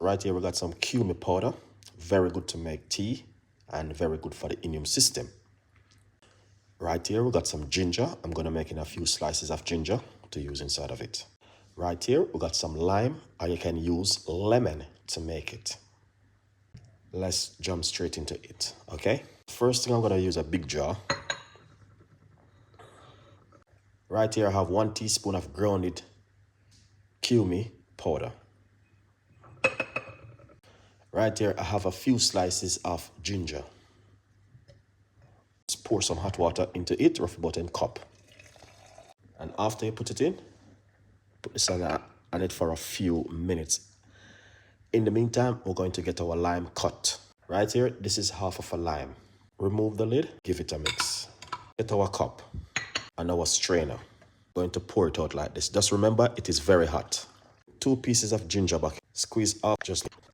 Right here we got some cumin powder, very good to make tea and very good for the immune system. Right here we got some ginger. I'm going to make in a few slices of ginger to use inside of it. Right here we got some lime, or you can use lemon to make it. Let's jump straight into it, okay? First thing, I'm going to use a big jar. Right here I have 1 teaspoon of grounded cumin powder. Right here I have a few slices of ginger. Let's pour some hot water into it, roughly about a cup. And after you put it in, put this on it for a few minutes. In the meantime, we're going to get our lime cut. Right here, this is half of a lime. Remove the lid, give it a mix. Get our cup and our strainer. Going to pour it out like this. Just remember, it is very hot. 2 pieces of ginger bark. Squeeze up just